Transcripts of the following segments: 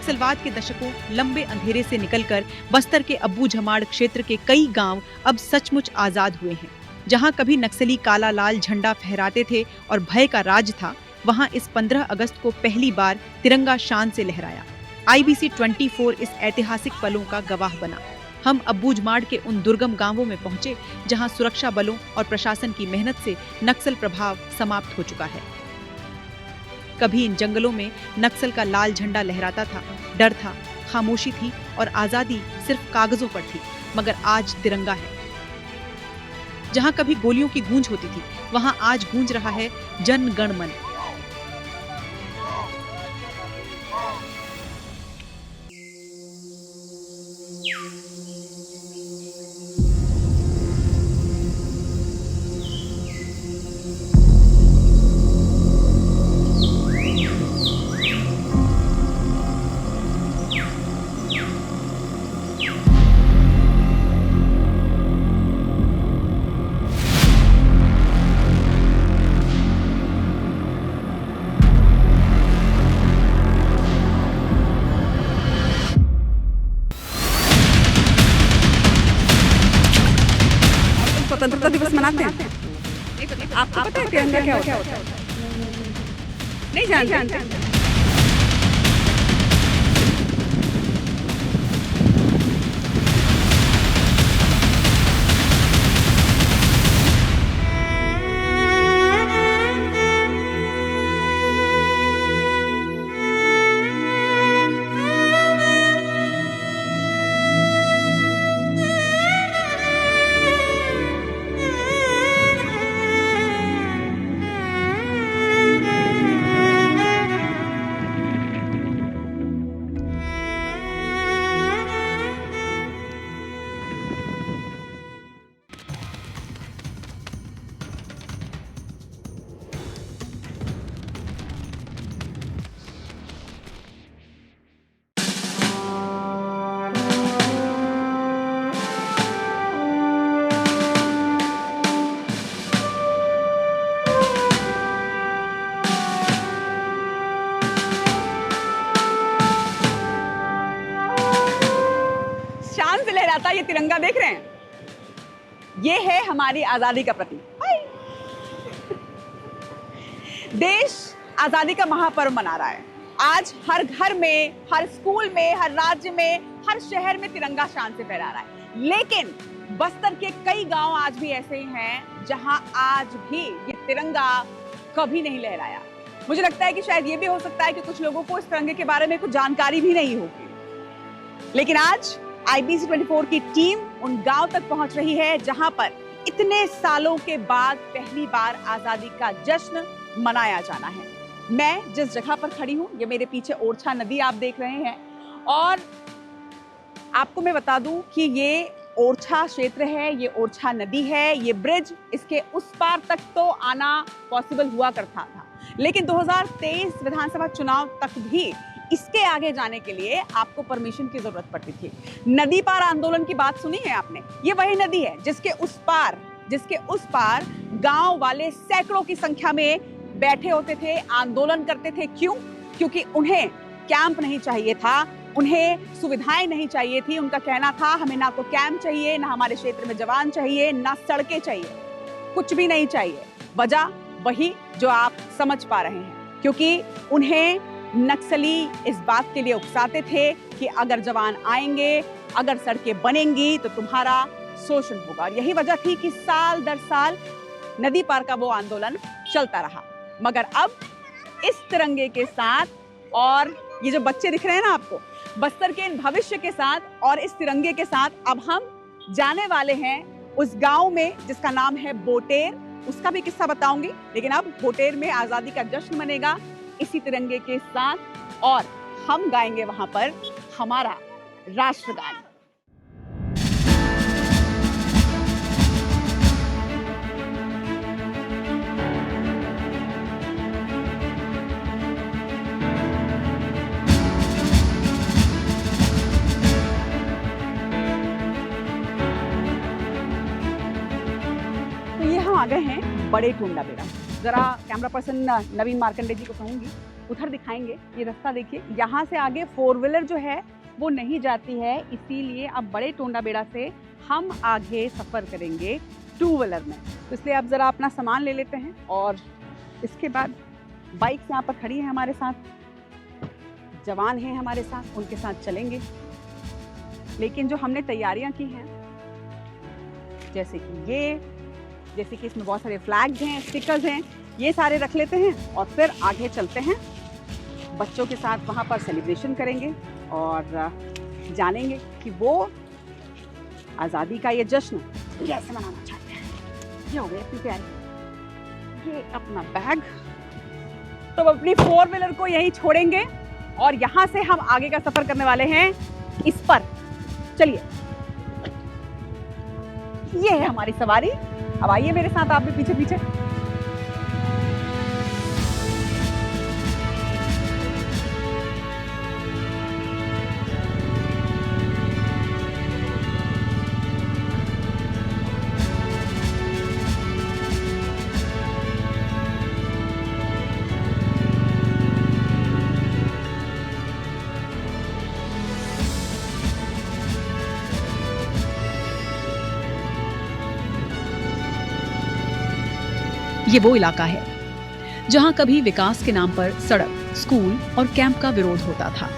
नक्सलवाद के दशकों लंबे अंधेरे से निकलकर बस्तर के अब्बू झमाड़ क्षेत्र के कई गांव अब सचमुच आजाद हुए हैं। जहां कभी नक्सली काला लाल झंडा फहराते थे और भय का राज था, वहां इस 15 अगस्त को पहली बार तिरंगा शान से लहराया। IBC 24 इस ऐतिहासिक पलों का गवाह बना। हम अब्बू झमाड़ के उन दुर्गम गांवों में पहुंचे जहां सुरक्षा बलों और प्रशासन की मेहनत से नक्सल प्रभाव समाप्त हो चुका है। कभी इन जंगलों में नक्सल का लाल झंडा लहराता था, डर था, खामोशी थी और आजादी सिर्फ कागजों पर थी, मगर आज तिरंगा है। जहां कभी गोलियों की गूंज होती थी, वहां आज गूंज रहा है जन गण मन। स्वतंत्रता दिवस मनाते हैं। आपको पता है तिरंगा क्या होता है? नहीं जानते? लहराता ये तिरंगा देख रहे हैं, ये है हमारी आजादी का प्रतीक। देश आजादी का महापर्व मना रहा है। आज हर घर में, हर स्कूल में, हर राज्य में, हर शहर में तिरंगा शान से फहरा रहा है। लेकिन बस्तर के कई गांव आज भी ऐसे ही हैं जहां आज भी ये तिरंगा कभी नहीं लहराया। मुझे लगता है कि शायद ये भी हो सकता है कि कुछ लोगों को इस तिरंगे के बारे में कुछ जानकारी भी नहीं होगी। लेकिन आज IBC 24 की टीम उन गांव तक पहुंच रही है जहां पर इतने सालों के बाद पहली बार आजादी का जश्न मनाया जाना है। मैं जिस जगह पर खड़ी हूं, ये मेरे पीछे ओरछा नदी आप देख रहे हैं, और आपको मैं बता दूं कि ये ओरछा क्षेत्र है, ये ओरछा नदी है, ये ब्रिज, इसके उस पार तक तो आना पॉसिबल हुआ करता था, लेकिन 2023 विधानसभा चुनाव तक भी इसके आगे जाने के लिए आपको परमिशन की जरूरत पड़ती थी। नदी पार आंदोलन की बात सुनी है आपने? ये वही नदी है जिसके उस पार गांव वाले सैकड़ों की संख्या में बैठे होते थे, आंदोलन करते थे। क्यों? क्योंकि उन्हें कैंप नहीं चाहिए था, उन्हें सुविधाएं नहीं चाहिए थी। उनका कहना था हमें ना तो कैंप चाहिए, ना हमारे क्षेत्र में जवान चाहिए, ना सड़कें चाहिए, कुछ भी नहीं चाहिए। वजह वही जो आप समझ पा रहे हैं, क्योंकि उन्हें नक्सली इस बात के लिए उकसाते थे कि अगर जवान आएंगे, अगर सड़कें बनेंगी तो तुम्हारा शोषण होगा। और यही वजह थी कि साल दर साल नदी पार का वो आंदोलन चलता रहा। मगर अब इस तिरंगे के साथ, और ये जो बच्चे दिख रहे हैं ना आपको, बस्तर के इन भविष्य के साथ और इस तिरंगे के साथ, अब हम जाने वाले हैं उस गांव में जिसका नाम है बोटेर। उसका भी किस्सा बताऊंगी, लेकिन अब बोटेर में आजादी का जश्न मनेगा इसी तिरंगे के साथ, और हम गाएंगे वहां पर हमारा राष्ट्रगान। तो ये हम आ गए हैं बड़े टूंडा बेड़ा। जरा कैमरा पर्सन नवीन मार्कंडे जी को कहूंगी उधर दिखाएंगे। ये रास्ता देखिए, यहाँ से आगे 4 व्हीलर जो है वो नहीं जाती है, इसीलिए अब बड़े टोंडा बेड़ा से हम आगे सफ़र करेंगे 2 व्हीलर में। तो इसलिए आप ज़रा अपना सामान ले लेते हैं और इसके बाद बाइक्स यहाँ पर खड़ी हैं हमारे साथ, जवान हैं हमारे साथ, उनके साथ चलेंगे। लेकिन जो हमने तैयारियां की हैं, जैसे कि इसमें बहुत सारे फ्लैग्स हैं, स्टिकर्स हैं, ये सारे रख लेते हैं और फिर आगे चलते हैं। बच्चों के साथ वहाँ पर सेलिब्रेशन करेंगे और जानेंगे कि वो आज़ादी का ये जश्न कैसे मनाना चाहते हैं। ये हो गए अपनी तैयारी, ये अपना बैग। तो अब अपनी 4 व्हीलर को यहीं छोड़ेंगे और यहाँ से हम आगे का सफ़र करने वाले हैं इस पर। चलिए, ये है हमारी सवारी। अब आइए मेरे साथ, आप भी पीछे पीछे। ये वो इलाका है जहां कभी विकास के नाम पर सड़क, स्कूल और कैंप का विरोध होता था।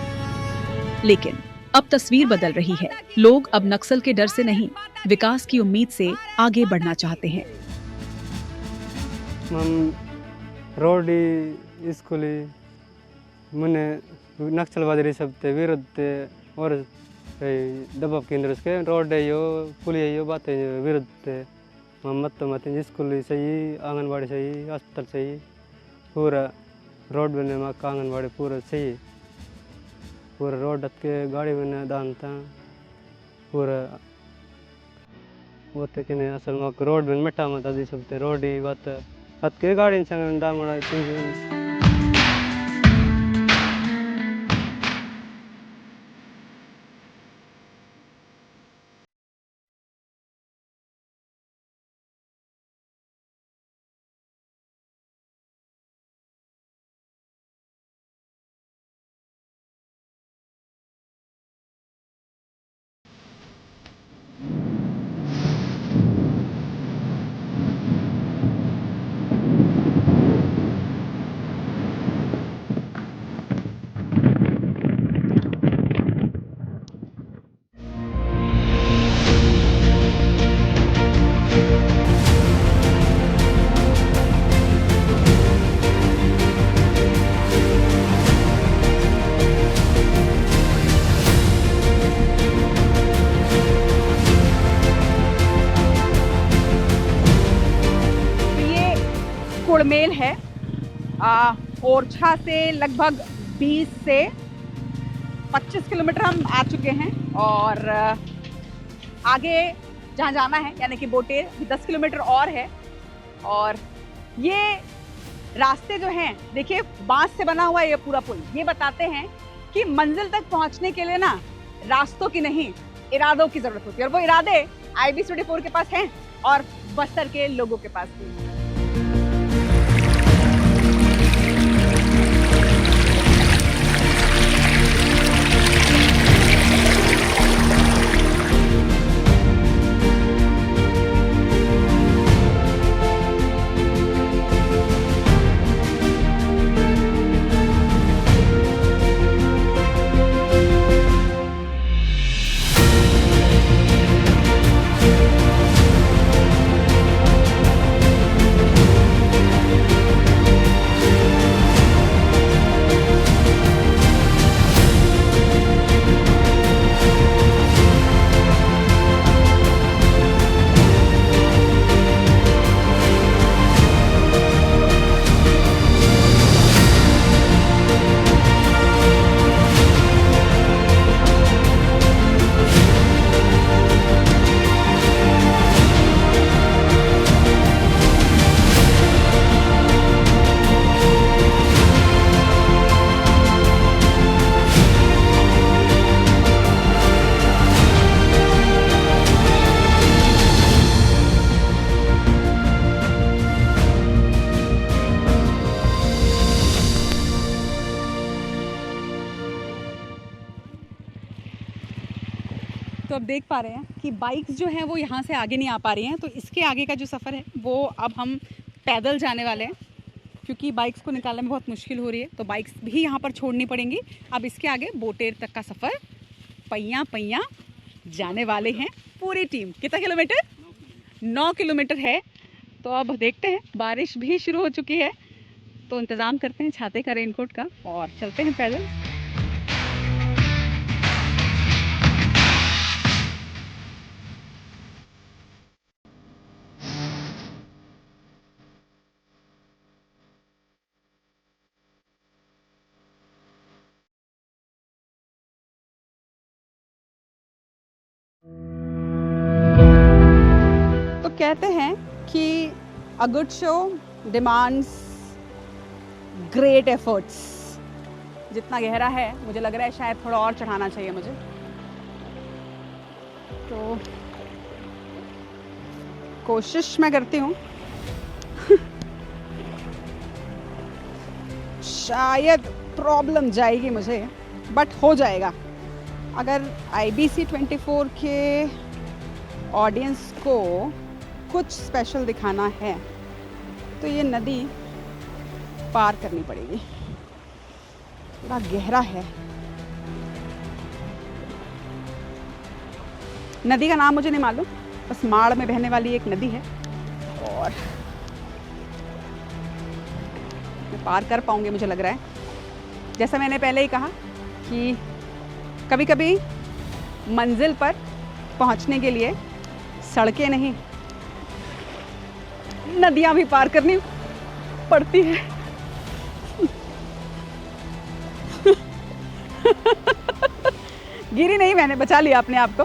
लेकिन अब तस्वीर बदल रही है। लोग अब नक्सल के डर से नहीं, विकास की उम्मीद से आगे बढ़ना चाहते हैं। रोड स्कूल मुने नक्सलवादी सबते विरुद्ध और दबाव केंद्र के रोड यो पुलिस यो बातें विरुद्ध मत स्कूल सही, आंगनबाड़ी सही, अस्पताल सही, पूरा रोड बने का आंगनबाड़ी पूरा सही, पूरा रोड के गाड़ी बने दानता पूरा वो तक ने असल में रोड बन मिठा मत आदि सब ते रोड ही बात अत के गाड़ी संग दामड़ा कुड़मेल है। ओरछा से लगभग 20 से 25 किलोमीटर हम आ चुके हैं और आगे जहाँ जाना है यानी कि बोटेर 10 किलोमीटर और है। और ये रास्ते जो हैं देखिए, बांस से बना हुआ ये पूरा पुल ये बताते हैं कि मंजिल तक पहुंचने के लिए ना रास्तों की नहीं, इरादों की जरूरत होती है। और वो इरादे IB-74 के पास हैं और बस्तर के लोगों के पास भी। तो अब देख पा रहे हैं कि बाइक्स जो हैं वो यहाँ से आगे नहीं आ पा रही हैं, तो इसके आगे का जो सफ़र है वो अब हम पैदल जाने वाले हैं, क्योंकि बाइक्स को निकालने में बहुत मुश्किल हो रही है। तो बाइक्स भी यहाँ पर छोड़नी पड़ेंगी। अब इसके आगे बोटेर तक का सफ़र पैया पैया जाने वाले हैं पूरी टीम। कितना किलोमीटर? 9 किलोमीटर है। तो अब देखते हैं, बारिश भी शुरू हो चुकी है, तो इंतज़ाम करते हैं छाते का, रेनकोट का, और चलते हैं पैदल। तो कहते हैं कि a good show demands great efforts. जितना गहरा है मुझे लग रहा है शायद थोड़ा और चढ़ाना चाहिए मुझे, तो कोशिश मैं करती हूँ। शायद प्रॉब्लम जाएगी मुझे, बट हो जाएगा। अगर IBC 24 के ऑडियंस को कुछ स्पेशल दिखाना है तो ये नदी पार करनी पड़ेगी। थोड़ा गहरा है। नदी का नाम मुझे नहीं मालूम, बस माड़ में बहने वाली एक नदी है, और मैं पार कर पाऊंगी मुझे लग रहा है। जैसा मैंने पहले ही कहा कि कभी कभी मंजिल पर पहुंचने के लिए सड़कें नहीं, नदियां भी पार करनी पड़ती है। गिरी नहीं, मैंने बचा लिया अपने आप को।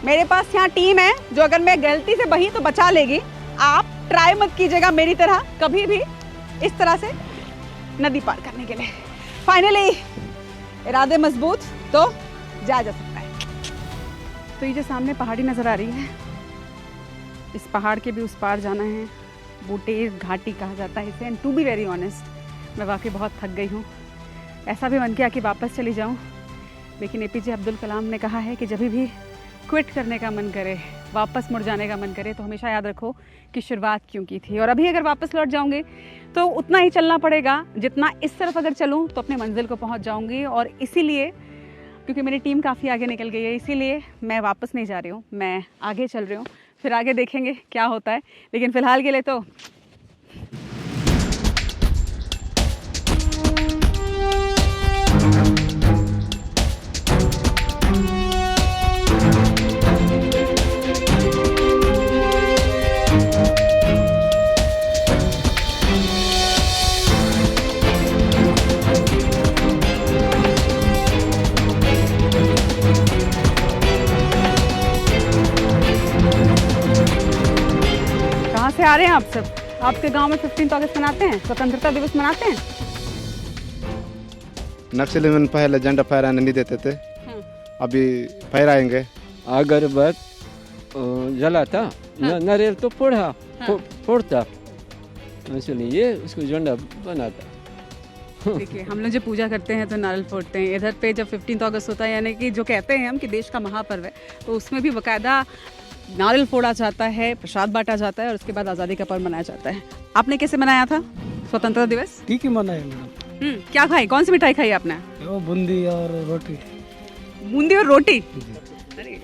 मेरे पास यहाँ टीम है जो अगर मैं गलती से बही तो बचा लेगी। आप ट्राई मत कीजिएगा मेरी तरह कभी भी इस तरह से नदी पार करने के लिए। फाइनली इरादे मजबूत तो जा सकता है। तो ये जो सामने पहाड़ी नज़र आ रही है, इस पहाड़ के भी उस पार जाना है। बोटेर घाटी कहा जाता है इसे। And to be very honest, मैं वाकई बहुत थक गई हूँ। ऐसा भी मन किया कि वापस चली जाऊँ, लेकिन APJ अब्दुल कलाम ने कहा है कि जब भी क्विट करने का मन करे, वापस मुड़ जाने का मन करे, तो हमेशा याद रखो कि शुरुआत क्यों की थी। और अभी अगर वापस लौट जाऊंगी तो उतना ही चलना पड़ेगा जितना इस तरफ अगर चलूं तो अपने मंजिल को पहुंच जाऊंगी। और इसीलिए, क्योंकि मेरी टीम काफ़ी आगे निकल गई है, इसीलिए मैं वापस नहीं जा रही हूँ, मैं आगे चल रही हूँ। फिर आगे देखेंगे क्या होता है, लेकिन फ़िलहाल के लिए तो से आ रहे हैं आप सब। आपके गांव में 15 अगस्त मनाते हैं, स्वतंत्रता दिवस मनाते हैं? नक्सली में पहले झंडा फहराने नहीं देते थे, अभी फहराएंगे। अगरबत्ती जलाता, नारियल तो फोड़ता, इसलिए उसको झंडा बनाता। देखिए, हम लोग जब पूजा करते हैं तो नारियल फोड़ते हैं। इधर पे जब 15 अगस्त होता है, यानी कि जो कहते हैं हम कि देश का महापर्व है, तो उसमें भी बाकायदा नारियल फोड़ा जाता है, प्रसाद बांटा जाता है, और उसके बाद आज़ादी का पर्व मनाया जाता है। आपने कैसे मनाया था स्वतंत्रता दिवस? ठीक ही मनाया मैडम। क्या खाई, कौन सी मिठाई खाई आपने? वो बूंदी और रोटी। बूंदी और रोटी, अरे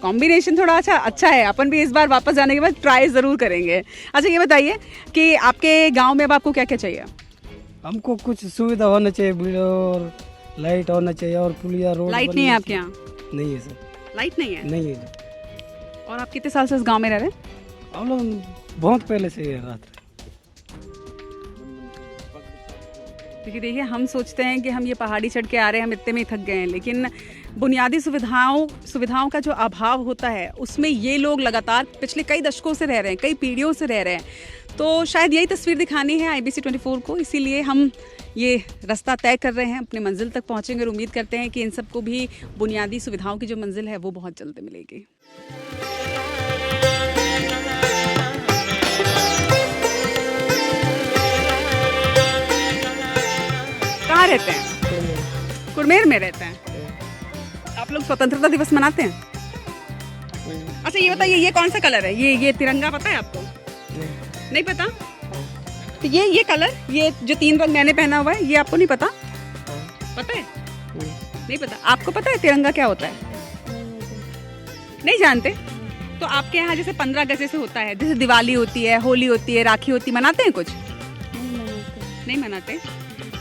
कॉम्बिनेशन थोड़ा अच्छा है। अपन भी इस बार वापस जाने के बाद ट्राई ज़रूर करेंगे। अच्छा, ये बताइए कि आपके गाँव में अब आपको क्या क्या चाहिए? हमको कुछ सुविधा होना चाहिए, और लाइट होना चाहिए, और पुलिया रोड। लाइट नहीं है आपके यहाँ? नहीं है सर, लाइट नहीं है। नहीं है। और आप कितने साल से इस गांव में रह रहे हैं? हम लोग बहुत पहले से रह रहे। क्योंकि देखिए, हम सोचते हैं कि हम ये पहाड़ी चढ़ के आ रहे हैं, हम इतने में ही थक गए हैं, लेकिन बुनियादी सुविधाओं का जो अभाव होता है, उसमें ये लोग लगातार पिछले कई दशकों से रह रहे हैं, कई पीढ़ियों से रह रहे हैं। तो शायद यही तस्वीर दिखानी है IBC 24 को, इसीलिए हम ये रास्ता तय कर रहे हैं, अपनी मंजिल तक पहुंचेंगे और उम्मीद करते हैं कि इन सबको भी बुनियादी सुविधाओं की जो मंजिल है वो बहुत जल्द मिलेगी। कहाँ रहते हैं? कुड़मेर में रहते हैं। आप लोग स्वतंत्रता दिवस मनाते हैं? अच्छा ये बताइए, ये कौन सा कलर है? ये तिरंगा पता है आपको? नहीं पता? तो ये कलर, ये जो 3 रंग मैंने पहना हुआ है, ये आपको नहीं पता? पता है? नहीं पता। आपको पता है तिरंगा क्या होता है? नहीं जानते? तो आपके यहाँ जैसे 15 अगस्त जैसे होता है, जैसे दिवाली होती है, होली होती है, राखी होती है, मनाते हैं कुछ? नहीं मनाते।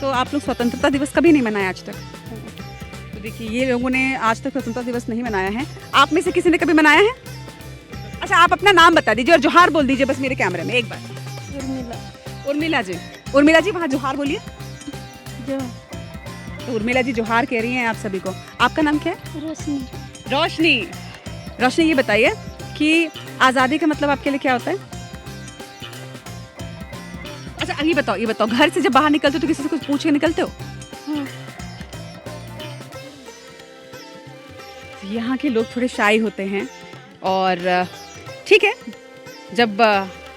तो आप लोग स्वतंत्रता दिवस कभी नहीं मनाया आज तक? तो देखिए, ये लोगों ने आज तक स्वतंत्रता दिवस नहीं मनाया है। आप में से किसी ने कभी मनाया है? अच्छा, आप अपना नाम बता दीजिए और जोहार बोल दीजिए बस मेरे कैमरे में एक बार। उर्मिला जी, उर्मिला जी वहाँ जोहार बोलिए। तो उर्मिला जी जोहार कह रही हैं आप सभी को। आपका नाम क्या है? रोशनी। रोशनी। रोशनी, ये बताइए कि आज़ादी का मतलब आपके लिए क्या होता है? अच्छा ये बताओ, घर से जब बाहर निकलते हो तो किसी से कुछ पूछ के निकलते हो? हाँ। यहाँ के लोग थोड़े शाई होते हैं और ठीक है, जब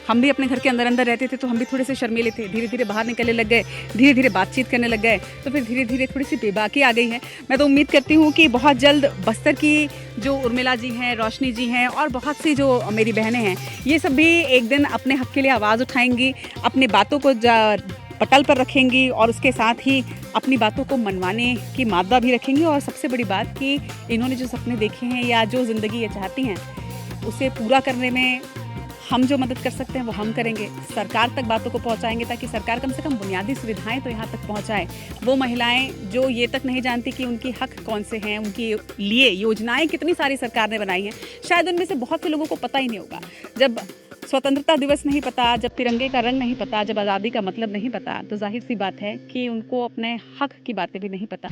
हम भी अपने घर के अंदर अंदर रहते थे तो हम भी थोड़े से शर्मीले थे, धीरे धीरे बाहर निकलने लग गए, धीरे धीरे बातचीत करने लग गए, तो फिर धीरे धीरे थोड़ी सी बेबाकी आ गई है। मैं तो उम्मीद करती हूँ कि बहुत जल्द बस्तर की जो उर्मिला जी हैं, रोशनी जी हैं और बहुत सी जो मेरी बहनें हैं, ये सब भी एक दिन अपने हक के लिए आवाज़ उठाएंगी, अपनी बातों को पटल पर रखेंगी और उसके साथ ही अपनी बातों को मनवाने की मादा भी रखेंगी। और सबसे बड़ी बात कि इन्होंने जो सपने देखे हैं या जो ज़िंदगी ये चाहती हैं उसे पूरा करने में हम जो मदद कर सकते हैं वो हम करेंगे। सरकार तक बातों को पहुंचाएंगे ताकि सरकार कम से कम बुनियादी सुविधाएं तो यहाँ तक पहुंचाए। वो महिलाएं जो ये तक नहीं जानती कि उनकी हक कौन से हैं, उनके लिए योजनाएं कितनी सारी सरकार ने बनाई हैं, शायद उनमें से बहुत से लोगों को पता ही नहीं होगा। जब स्वतंत्रता दिवस नहीं पता, जब तिरंगे का रंग नहीं पता, जब आज़ादी का मतलब नहीं पता, तो जाहिर सी बात है कि उनको अपने हक की बातें भी नहीं पता।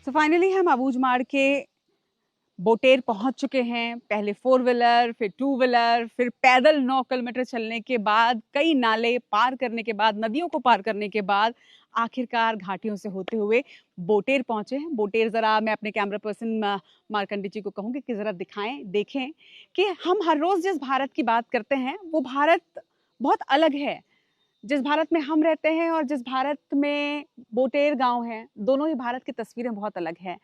तो फाइनली हम अबूझमाड़ के बोटेर पहुंच चुके हैं। पहले 4 व्हीलर, फिर 2 व्हीलर, फिर पैदल 9 किलोमीटर चलने के बाद, कई नाले पार करने के बाद, नदियों को पार करने के बाद आखिरकार घाटियों से होते हुए बोटेर पहुंचे हैं। बोटेर ज़रा मैं अपने कैमरा पर्सन मार्कंडी जी को कहूँगी कि ज़रा दिखाएं, देखें कि हम हर रोज़ जिस भारत की बात करते हैं वो भारत बहुत अलग है। जिस भारत में हम रहते हैं और जिस भारत में बोटेर गांव है, दोनों ही भारत की तस्वीरें बहुत अलग हैं।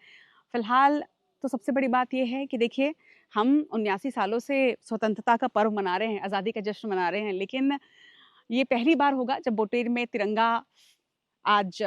फिलहाल तो सबसे बड़ी बात यह है कि देखिए, हम 79 सालों से स्वतंत्रता का पर्व मना रहे हैं, आज़ादी का जश्न मना रहे हैं, लेकिन ये पहली बार होगा जब बोटेर में तिरंगा आज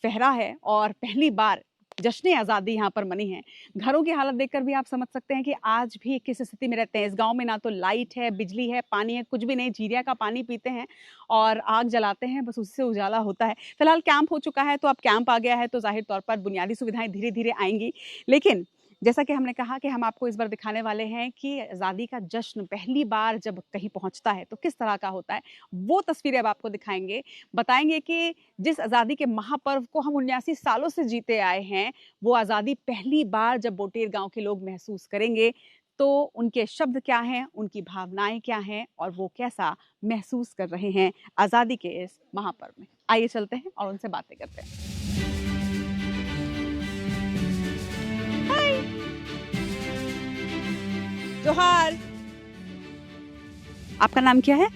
फहरा है और पहली बार जश्न आज़ादी यहाँ पर मनी है। घरों की हालत देखकर भी आप समझ सकते हैं कि आज भी किस स्थिति में रहते हैं। इस गांव में ना तो लाइट है, बिजली है, पानी है, कुछ भी नहीं। जीरिया का पानी पीते हैं और आग जलाते हैं, बस उससे उजाला होता है। फिलहाल कैंप हो चुका है, तो अब कैंप आ गया है तो जाहिर तौर पर बुनियादी सुविधाएं धीरे धीरे आएंगी। लेकिन जैसा कि हमने कहा कि हम आपको इस बार दिखाने वाले हैं कि आज़ादी का जश्न पहली बार जब कहीं पहुंचता है तो किस तरह का होता है, वो तस्वीरें अब आपको दिखाएंगे। बताएंगे कि जिस आज़ादी के महापर्व को हम 79 सालों से जीते आए हैं, वो आज़ादी पहली बार जब बोटेर गांव के लोग महसूस करेंगे तो उनके शब्द क्या हैं, उनकी भावनाएं क्या हैं और वो कैसा महसूस कर रहे हैं आज़ादी के इस महापर्व में। आइए चलते हैं और उनसे बातें करते हैं। जोहार। आपका नाम क्या है?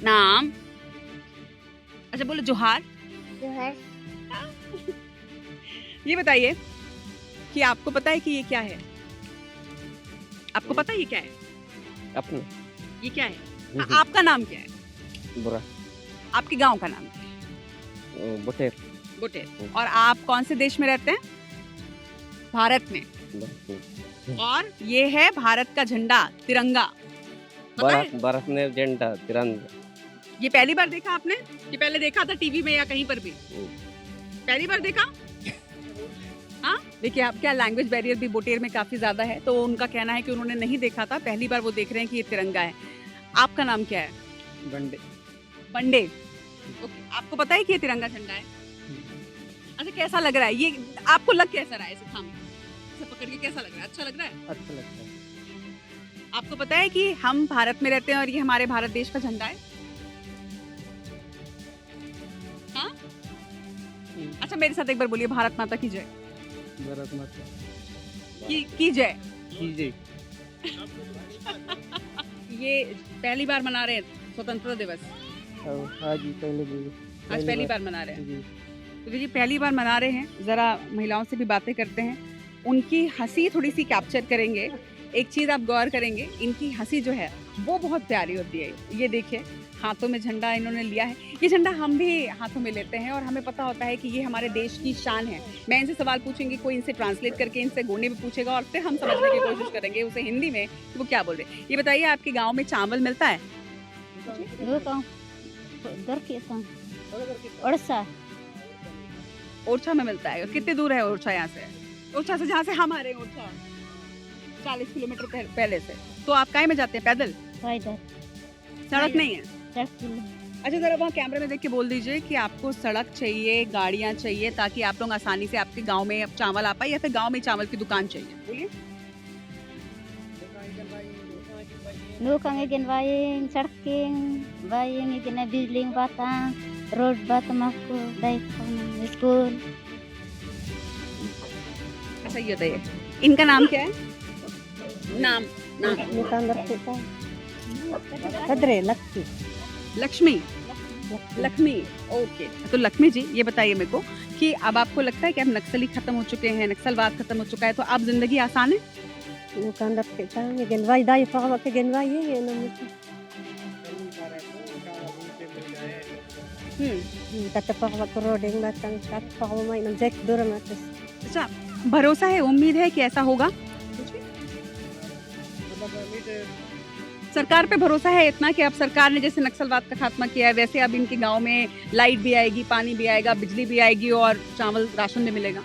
नाम? अच्छा बोलो जोहार। जोहार। ये बताइए कि आपको पता है कि ये क्या है? आपको पता है ये क्या है? अपना ये क्या है? आपका नाम क्या है? बुरा आपके गांव का नाम क्या है? बोटेर। बोटेर। और आप कौन से देश में रहते हैं? भारत में। और ये है भारत का झंडा, तिरंगा। भारत ने झंडा तिरंगा। ये पहली बार देखा आपने कि पहले देखा था टीवी में या कहीं पर भी? पहली बार देखा? हाँ, देखिए आप क्या, लैंग्वेज बैरियर भी बोटेर में काफी ज्यादा है, तो उनका कहना है कि उन्होंने नहीं देखा था, पहली बार वो देख रहे हैं कि ये तिरंगा है। आपका नाम क्या है? बंडे। बंडे। ओके, आपको पता है कि ये तिरंगा झंडा है? अच्छा, कैसा लग रहा है ये? आपको लग कैसा रहा है इसे थाम? से पकड़ के कैसा लग रहा है? अच्छा लग रहा है? अच्छा लगता है। आपको पता है कि हम भारत में रहते हैं और ये हमारे भारत देश का झंडा है? हाँ? अच्छा मेरे साथ एक बार बोलिए भारत माता की जय। भारत माता की जय। कीजिए। ये पहली बार मना रहे हैं स्वतंत्रता दिवस। आज ही पहले आज पहली बार मना रहे हैं। जी तो देखिए पहली बार मना रहे हैं, जरा महिलाओं से भी बातें करते हैं, उनकी हंसी थोड़ी सी कैप्चर करेंगे। एक चीज़ आप गौर करेंगे, इनकी हंसी जो है वो बहुत प्यारी होती है। ये देखिए हाथों में झंडा इन्होंने लिया है, ये झंडा हम भी हाथों में लेते हैं और हमें पता होता है कि ये हमारे देश की शान है। मैं इनसे सवाल पूछूंगी, कोई इनसे ट्रांसलेट करके इनसे गोने भी पूछेगा और फिर हम समझने की कोशिश करेंगे उसे हिंदी में कि वो क्या बोल रहे हैं। ये बताइए आपके गाँव में चावल मिलता है? उड़ीसा ओरछा में मिलता है। और कितनी दूर है ओरछा यहाँ से? ओरछा से जहाँ से हम आ रहे हैं, ओरछा 40 किलोमीटर पहले से। तो आप काहे में जाते हैं? पैदल? सड़क नहीं है? अच्छा जरा वहाँ कैमरे में देख के बोल दीजिए कि आपको सड़क चाहिए, गाड़ियाँ चाहिए ताकि आप लोग आसानी से आपके गांव में चावल आ पाए, या फिर गांव में चावल की दुकान चाहिए? बोलिए। Nukang igin baying sarking baying igin na biling batang road batang ako dai from school. अच्छा ये बताइए इनका नाम क्या है? नाम नाम Nukang kita. Kadre lakti. Lakshmi. Lakshmi, okay. तो लक्ष्मी जी ये बताइए मेरे को कि अब आपको लगता है कि अब नक्सली खत्म हो चुके हैं, नक्सलवाद खत्म हो चुका है, तो अब जिंदगी आसान है? Nukang kita igin bay dai pa ako igin baying ano mo. Tatapak ako roding batang tatapak ako may ng jack dura matas. अच्छा भरोसा है, उम्मीद है कि ऐसा होगा? सरकार पे भरोसा है इतना कि अब सरकार ने जैसे नक्सलवाद का खात्मा किया है वैसे अब इनके गांव में लाइट भी आएगी, पानी भी आएगा, बिजली भी आएगी और चावल राशन भी मिलेगा?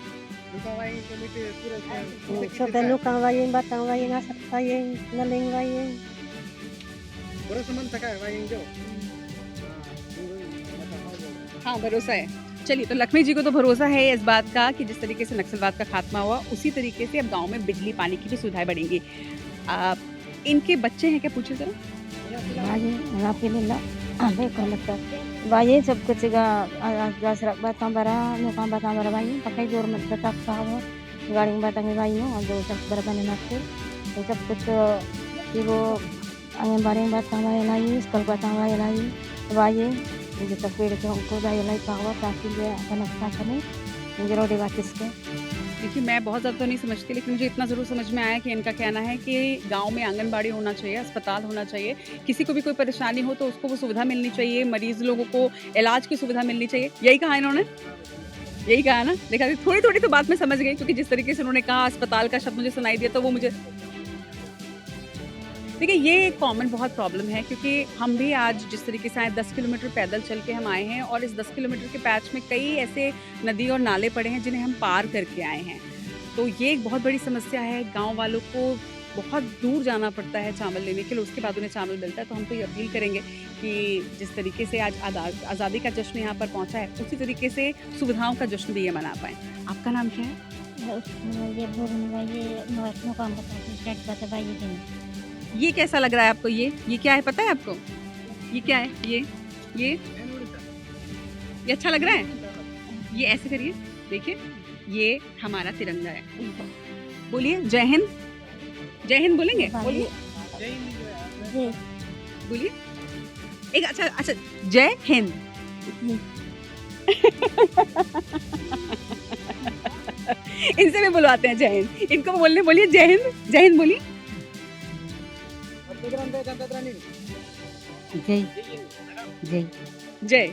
So the nukang baying batang baying asak baying naling baying. हाँ भरोसा है। चलिए तो लक्ष्मी जी को तो भरोसा है इस बात का कि जिस तरीके से नक्सलवाद का खात्मा हुआ उसी तरीके से अब गांव में बिजली पानी की भी सुविधाएं बढ़ेंगी। इनके बच्चे हैं क्या? पूछे जरा। Baying rapi nila. Abe ko nagta. Baying सब कुछ का दसरक batang bara nukang batang bara baying pakai jor magtatak sa ako. Galing batang baying mo ando sa baraban na ko. सब कुछ ibo ang baring batang baying lain, skol batang baying lain. Baying मुझे तो पेड़ के हमको दाई लाई पावा ताकि ये बनता कने मुझे रोटी बातिस के। देखिए मैं बहुत ज़्यादा तो नहीं समझती लेकिन मुझे इतना ज़रूर समझ में आया कि इनका कहना है कि गांव में आंगनबाड़ी होना चाहिए, अस्पताल होना चाहिए, किसी को भी कोई परेशानी हो तो उसको वो सुविधा मिलनी चाहिए, मरीज लोगों को इलाज की सुविधा मिलनी चाहिए। यही कहा इन्होंने? यही कहा ना? देखा थोड़ी थोड़ी तो बात में समझ गई क्योंकि जिस तरीके से उन्होंने कहा अस्पताल का शब्द मुझे सुनाई दिया तो वो मुझे देखिए ये कॉमन बहुत प्रॉब्लम है क्योंकि हम भी आज जिस तरीके से आए 10 किलोमीटर पैदल चल के हम आए हैं और इस 10 किलोमीटर के पैच में कई ऐसे नदी और नाले पड़े हैं जिन्हें हम पार करके आए हैं। तो ये एक बहुत बड़ी समस्या है। गांव वालों को बहुत दूर जाना पड़ता है चावल लेने के लिए, उसके बाद उन्हें चावल मिलता है। तो हम तो ये अपील करेंगे कि जिस तरीके से आज आज़ादी का जश्न यहाँ पर पहुँचा है उसी तरीके से सुविधाओं का जश्न भी ये मना पाएँ। आपका नाम क्या है? ये बोलने ये नौकाम बता baying ये कैसा लग रहा है आपको? ये क्या है पता है आपको? ये क्या है? ये अच्छा लग रहा है? ये ऐसे करिए, देखिए ये हमारा तिरंगा है। बोलिए जय हिंद। जय हिंद बोलेंगे? बोलिए बोलिए एक अच्छा जय हिंद। इनसे भी बुलवाते हैं जय हिंद। इनको बोलने बोलिए जय हिंद। जय हिंद बोलिए। जय जय जय।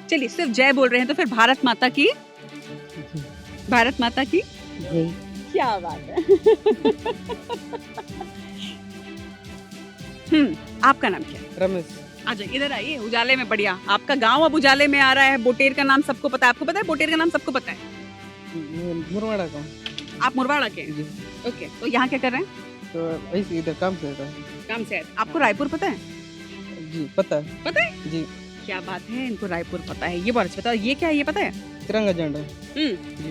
चलिए सिर्फ जय बोल रहे हैं तो फिर भारत माता की, भारत माता की जय। क्या बात है। आपका नाम क्या है? रमेश आ जाइए इधर आइए, उजाले में बढ़िया। आपका गांव अब उजाले में आ रहा है। बोटेर का नाम सबको पता है। आपको पता है बोटेर का नाम सबको पता है? मुरवाड़ा का। आप मुरवाड़ा के हैं? ओके तो यहाँ क्या कर रहे हैं? तो वैसे इधर काम से था। काम से आए। आपको रायपुर पता है? जी पता है। पता है जी। क्या बात है, इनको रायपुर पता है। ये बहुत अच्छा। बताओ ये क्या है? ये पता है? तिरंगा झंडा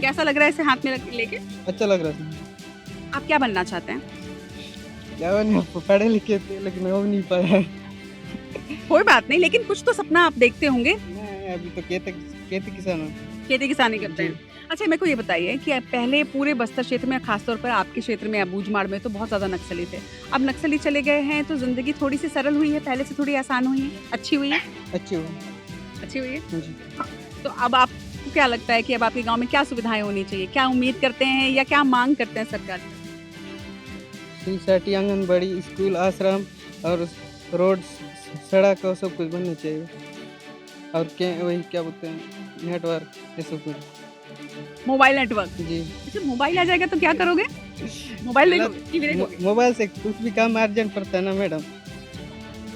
कैसा लग रहा है इसे हाथ में लेके? अच्छा लग रहा था। आप क्या बनना चाहते हैं? क्या नहीं, पढ़े लिखे थे लेकिन हो नहीं पाया। कोई बात नहीं, लेकिन कुछ तो सपना आप देखते होंगे। मैं अभी तो खेती किसान हूँ। खेती किसानी करते हैं। अच्छा, मेरे को ये बताइए कि पहले पूरे बस्तर क्षेत्र में, खासतौर पर आपके क्षेत्र में अबूझमाड़ में तो बहुत ज़्यादा नक्सली थे। अब नक्सली चले गए हैं तो ज़िंदगी थोड़ी सी सरल हुई है, पहले से थोड़ी आसान हुई है, अच्छी हुई है? अच्छी हुई। अच्छी हुई है। जी। तो अब आपको क्या लगता है कि अब आपके गांव में क्या सुविधाएं होनी चाहिए? क्या उम्मीद करते हैं या क्या मांग करते हैं सरकार से? सोसाइटी, आंगनबाड़ी, स्कूल, आश्रम और रोड, सड़क और सब कुछ बनना चाहिए। और वही क्या बोलते हैं, नेटवर्क, ये सब कुछ। Mobile network. जी। अच्छा, मोबाइल आ जाएगा तो क्या करोगे? मोबाइल देखोगे, टीवी देखोगे? मोबाइल से कुछ भी काम अर्जेंट पड़ता है ना मैडम।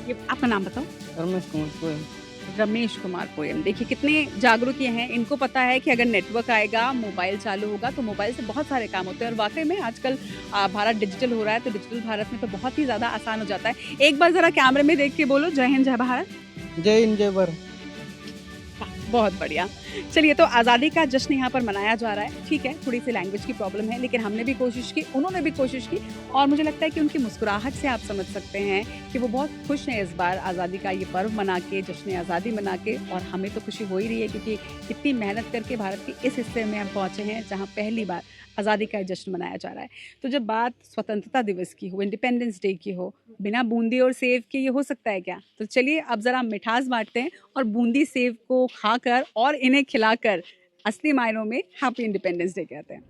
ये आपका नाम बताओ। रमेश कुमार कोयल। रमेश कुमार पोयम। देखिए कितने जागरूक ये हैं, इनको पता है कि अगर नेटवर्क आएगा, मोबाइल चालू होगा तो मोबाइल से बहुत सारे काम होते हैं। और वाकई में आजकल भारत डिजिटल हो रहा है, तो डिजिटल भारत में तो बहुत ही ज़्यादा आसान हो जाता है। एक बार ज़रा कैमरे में देख के बोलो, जय हिंद, जय भारत। जय हिंद, जय भारत। बहुत बढ़िया। चलिए, तो आज़ादी का जश्न यहाँ पर मनाया जा रहा है। ठीक है, थोड़ी सी लैंग्वेज की प्रॉब्लम है, लेकिन हमने भी कोशिश की, उन्होंने भी कोशिश की, और मुझे लगता है कि उनकी मुस्कुराहट से आप समझ सकते हैं कि वो बहुत खुश हैं इस बार आज़ादी का ये पर्व मना के, जश्न आज़ादी मना के। और हमें तो खुशी हो ही रही है क्योंकि कितनी मेहनत करके भारत के इस हिस्से में हम पहुँचे हैं जहाँ पहली बार आज़ादी का जश्न मनाया जा रहा है। तो जब बात स्वतंत्रता दिवस की हो, इंडिपेंडेंस डे की हो, बिना बूंदी और सेव के ये हो सकता है क्या? तो चलिए अब ज़रा मिठास बांटते हैं और बूंदी सेव को खाकर और इन्हें खिलाकर असली मायनों में हैप्पी इंडिपेंडेंस डे कहते हैं।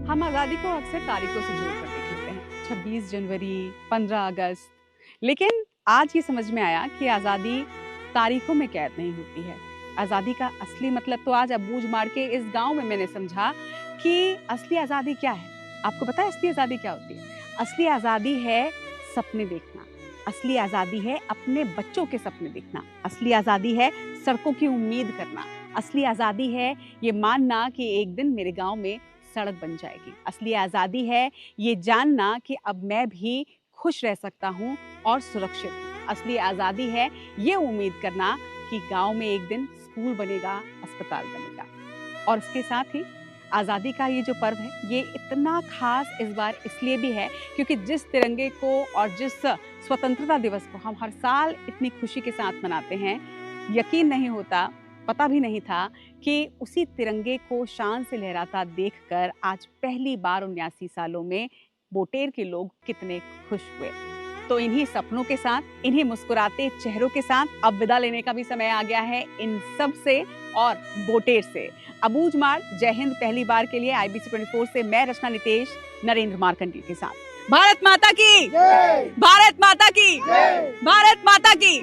हम आज़ादी को अक्सर तारीखों से जोड़ कर देख लेते हैं, 26 जनवरी, 15 अगस्त, लेकिन आज ये समझ में आया कि आज़ादी तारीखों में कैद नहीं होती है। आज़ादी का असली मतलब तो आज अबूझमाड़ के इस गांव में मैंने समझा कि असली आज़ादी क्या है। आपको पता है असली आज़ादी क्या होती है? असली आज़ादी है सपने देखना, असली आज़ादी है अपने बच्चों के सपने देखना, असली आज़ादी है सड़कों की उम्मीद करना, असली आज़ादी है ये मानना कि एक दिन मेरे गाँव में सड़क बन जाएगी, असली आज़ादी है ये जानना कि अब मैं भी खुश रह सकता हूँ और सुरक्षित हूँ, असली आज़ादी है ये उम्मीद करना कि गांव में एक दिन स्कूल बनेगा, अस्पताल बनेगा। और इसके साथ ही आज़ादी का ये जो पर्व है ये इतना खास इस बार इसलिए भी है क्योंकि जिस तिरंगे को और जिस स्वतंत्रता दिवस को हम हर साल इतनी खुशी के साथ मनाते हैं, यकीन नहीं होता, पता भी नहीं था कि उसी तिरंगे को शान से लहराता देखकर आज पहली बार 79 सालों में बोटेर के लोग कितने खुश हुए। तो इन्हीं सपनों के साथ, इन्हीं मुस्कुराते चेहरों के साथ अब विदा लेने का भी समय आ गया है इन सब से और बोटेर से। अबूझमाड़, जय हिंद। पहली बार के लिए IBC 24 से मैं रचना नितेश, नरेंद्र मार्कंडी के साथ। भारत माता की, भारत माता की, भारत माता की।